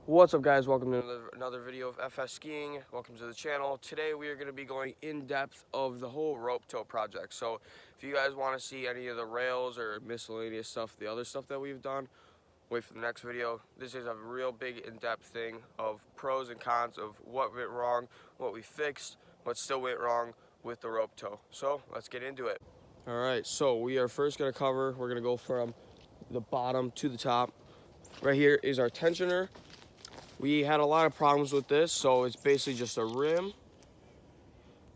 What's up, guys? Welcome to another video of FS Skiing. Welcome to the channel. Today we are going to be going in depth of the whole rope tow project. So if you guys want to see any of the rails or miscellaneous stuff, the other stuff that we've done, wait for the next video. This is a real big in-depth thing of pros and cons of what went wrong, what we fixed, what still went wrong with the rope tow. So let's get into it. All right, so we are first going to cover, we're going to go from the bottom to the top. Right here is our tensioner. We had a lot of problems with this, so it's basically just a rim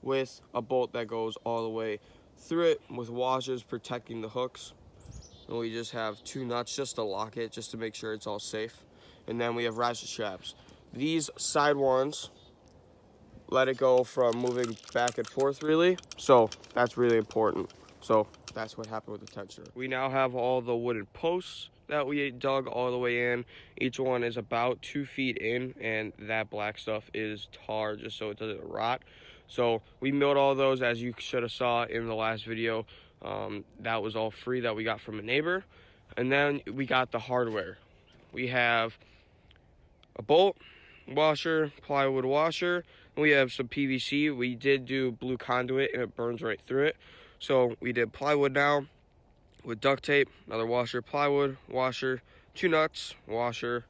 with a bolt that goes all the way through it with washers protecting the hooks. And we just have two nuts just to lock it, just to make sure it's all safe. And then we have ratchet straps. These side ones let it go from moving back and forth really, so that's really important. So that's what happened with the tensioner. We now have all the wooden posts that we dug all the way in. Each one is about 2 feet in, and that black stuff is tar just so it doesn't rot. So we milled all those, as you should have saw in the last video. That was all free that we got from a neighbor. And then we got the hardware. We have a bolt washer, plywood washer, and we have some PVC. We did do blue conduit and it burns right through it. So we did plywood now with duct tape, another washer, plywood, washer, 2 nuts, washer,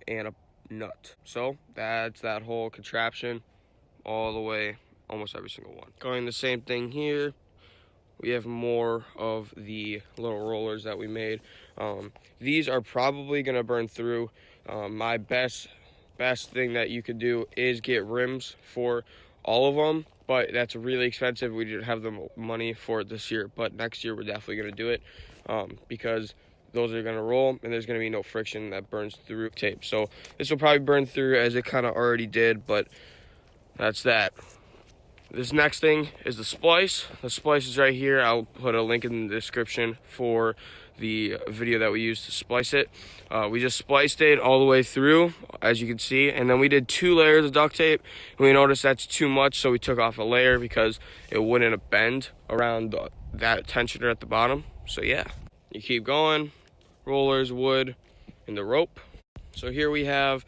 and a nut. So that's that whole contraption all the way, almost every single one. Going the same thing here. We have more of the little rollers that we made. These are probably gonna burn through. My best thing that you could do is get rims for all of them, but that's really expensive. We didn't have the money for it this year, but next year we're definitely gonna do it because those are gonna roll and there's gonna be no friction that burns through tape. So this will probably burn through, as it kind of already did, but that's that. This next thing is the splice. The splice is right here. I'll put a link in the description for the video that we used to splice it. We just spliced it all the way through, as you can see, and then we did 2 layers of duct tape. And we noticed that's too much, so we took off a layer because it wouldn't bend around that tensioner at the bottom. So yeah, you keep going, rollers, wood, and the rope. So here we have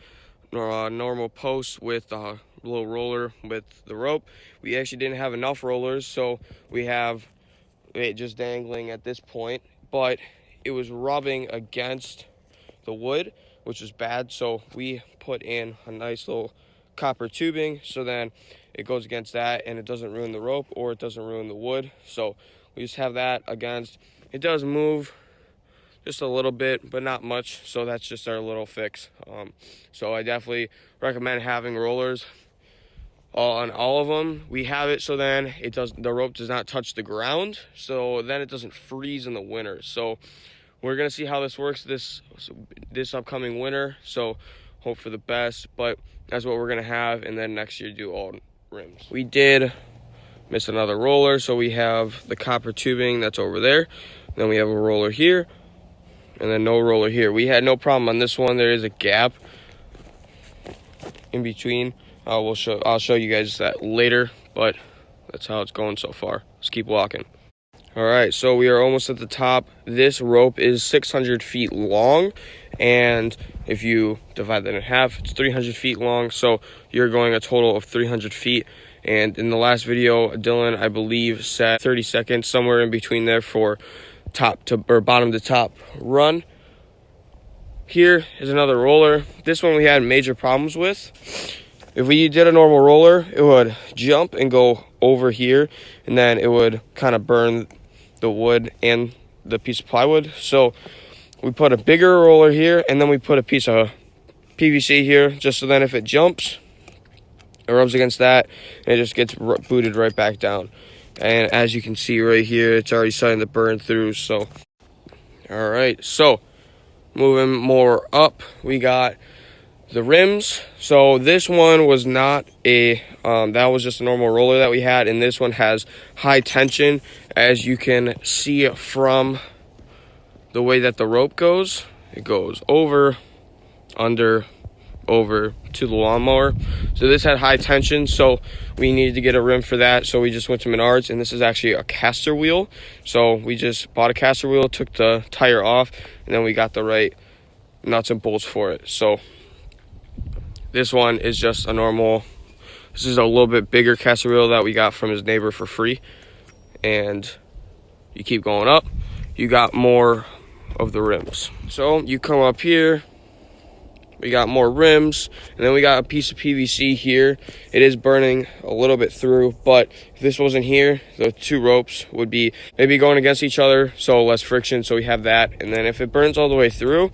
normal posts with a little roller with the rope. We actually didn't have enough rollers, so we have it just dangling at this point, but it was rubbing against the wood, which was bad. So we put in a nice little copper tubing, so then it goes against that and it doesn't ruin the rope or it doesn't ruin the wood. So we just have that against. It does move just a little bit, but not much, so that's just our little fix. So I definitely recommend having rollers on all of them. We have it so then the rope does not touch the ground, so then it doesn't freeze in the winter. So we're gonna see how this works this upcoming winter, so hope for the best, but that's what we're gonna have, and then next year do all rims. We did miss another roller, so we have the copper tubing that's over there, then we have a roller here, and then no roller here. We had no problem on this one. There is a gap in between. I'll show you guys that later, but that's how it's going so far. Let's keep walking. All right, so we are almost at the top. This rope is 600 feet long, and if you divide that in half, it's 300 feet long, so you're going a total of 300 feet. And in the last video, Dylan, I believe, said 30 seconds, somewhere in between there for bottom to top run. Here is another roller. This one we had major problems with. If we did a normal roller, it would jump and go over here, and then it would kind of burn the wood and the piece of plywood. So we put a bigger roller here, and then we put a piece of PVC here, just so then if it jumps, it rubs against that, and it just gets booted right back down. And as you can see right here, it's already starting to burn through. So, all right, so moving more up, we got the rims. So this one was not a that was just a normal roller that we had, and this one has high tension, as you can see from the way that the rope goes. It goes over, under, over to the lawnmower. So this had high tension, so we needed to get a rim for that. So we just went to Menards, and this is actually a caster wheel. So we just bought a caster wheel, took the tire off, and then we got the right nuts and bolts for it. So this one is just a normal, this is a little bit bigger caster wheel that we got from his neighbor for free. And you keep going up, you got more of the rims. So you come up here, we got more rims, and then we got a piece of PVC here. It is burning a little bit through, but if this wasn't here, the two ropes would be maybe going against each other, so less friction, so we have that. And then if it burns all the way through,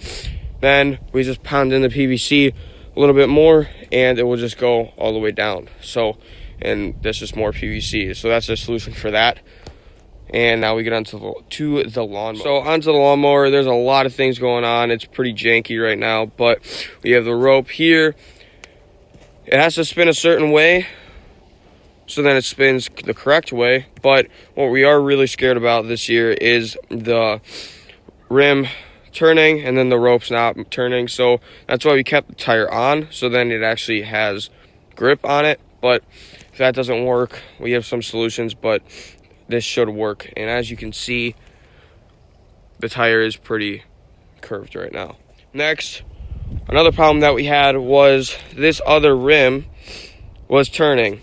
then we just pound in the PVC a little bit more, and it will just go all the way down. So, and that's just more PVC. So that's the solution for that. And now we get onto the lawnmower. So onto the lawnmower, there's a lot of things going on. It's pretty janky right now, but we have the rope here. It has to spin a certain way, so then it spins the correct way. But what we are really scared about this year is the rim turning and then the rope's not turning. So that's why we kept the tire on, so then it actually has grip on it. But if that doesn't work, we have some solutions, but this should work. And as you can see, the tire is pretty curved right now. Next, another problem that we had was this other rim was turning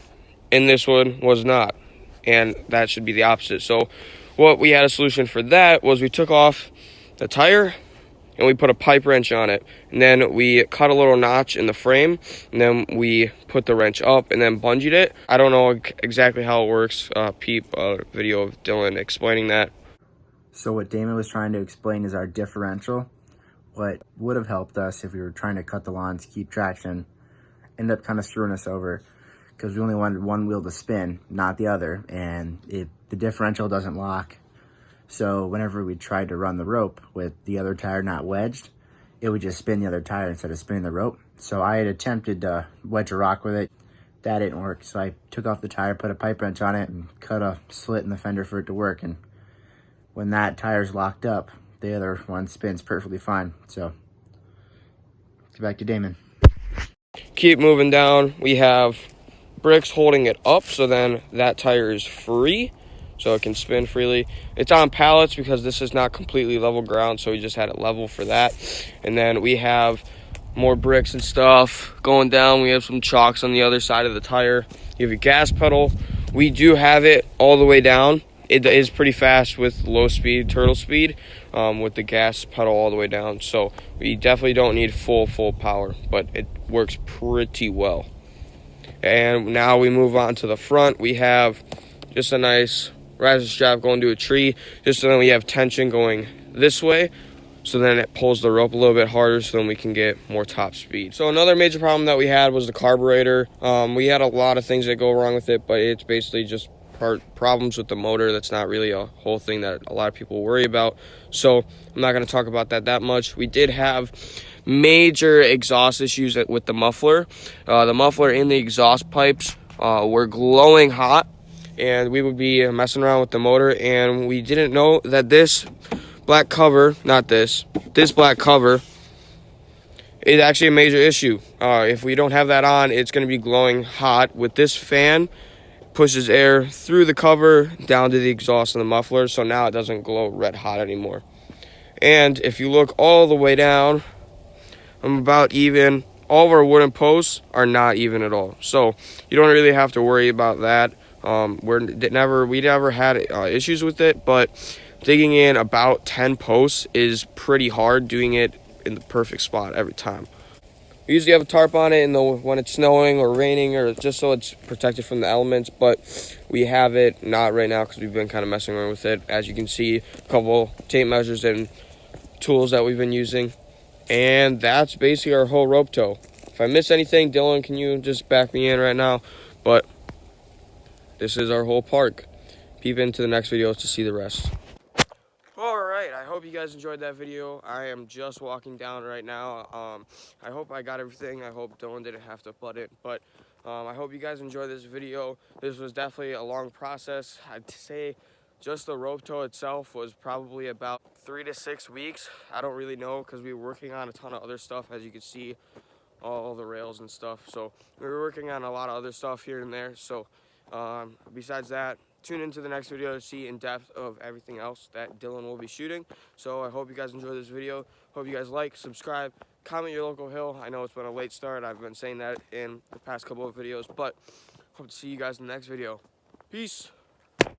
and this one was not, and that should be the opposite. So what we had a solution for that was we took off the tire and we put a pipe wrench on it, and then we cut a little notch in the frame, and then we put the wrench up and then bungeed it. I don't know exactly how it works. Peep a video of Dylan explaining that. So what Damon was trying to explain is our differential. What would have helped us if we were trying to cut the lawn to keep traction ended up kind of screwing us over, because we only wanted one wheel to spin, not the other, and the differential doesn't lock. So whenever we tried to run the rope with the other tire not wedged, it would just spin the other tire instead of spinning the rope. So I had attempted to wedge a rock with it. That didn't work. So I took off the tire, put a pipe wrench on it, and cut a slit in the fender for it to work. And when that tire's locked up, the other one spins perfectly fine. So get back to Damon. Keep moving down. We have bricks holding it up, so then that tire is free, so it can spin freely. It's on pallets because this is not completely level ground, so we just had it level for that. And then we have more bricks and stuff going down. We have some chocks on the other side of the tire. You have a gas pedal. We do have it all the way down. It is pretty fast with low speed, turtle speed, with the gas pedal all the way down. So we definitely don't need full power, but it works pretty well. And now we move on to the front. We have just a nice riser strap going to a tree, just so then we have tension going this way, so then it pulls the rope a little bit harder, so then we can get more top speed. So another major problem that we had was the carburetor. We had a lot of things that go wrong with it, but it's basically just problems with the motor. That's not really a whole thing that a lot of people worry about, so I'm not going to talk about that much. We did have major exhaust issues with the muffler. The muffler in the exhaust pipes were glowing hot, and we would be messing around with the motor, and we didn't know that this black cover, this black cover is actually a major issue. If we don't have that on, it's going to be glowing hot. With this fan, pushes air through the cover down to the exhaust and the muffler, so now it doesn't glow red hot anymore. And if you look all the way down, I'm about even. All of our wooden posts are not even at all, so you don't really have to worry about that. We never had issues with it, but digging in about 10 posts is pretty hard, doing it in the perfect spot every time. We usually have a tarp on it when it's snowing or raining, or just so it's protected from the elements, but we have it not right now because we've been kind of messing around with it. As you can see, a couple tape measures and tools that we've been using, and that's basically our whole rope tow. If I miss anything, Dylan, can you just back me in right now? But this is our whole park. Peep into the next video to see the rest. Alright, I hope you guys enjoyed that video. I am just walking down right now. I hope I got everything. I hope Dylan didn't have to butt it. But I hope you guys enjoyed this video. This was definitely a long process. I'd say just the rope tow itself was probably about 3 to 6 weeks. I don't really know, because we were working on a ton of other stuff, as you can see, all the rails and stuff. So we were working on a lot of other stuff here and there. So besides that, tune into the next video to see in depth of everything else that Dylan will be shooting. So I hope you guys enjoy this video. Hope you guys like, subscribe, comment your local hill. I know it's been a late start. I've been saying that in the past couple of videos, but hope to see you guys in the next video. Peace.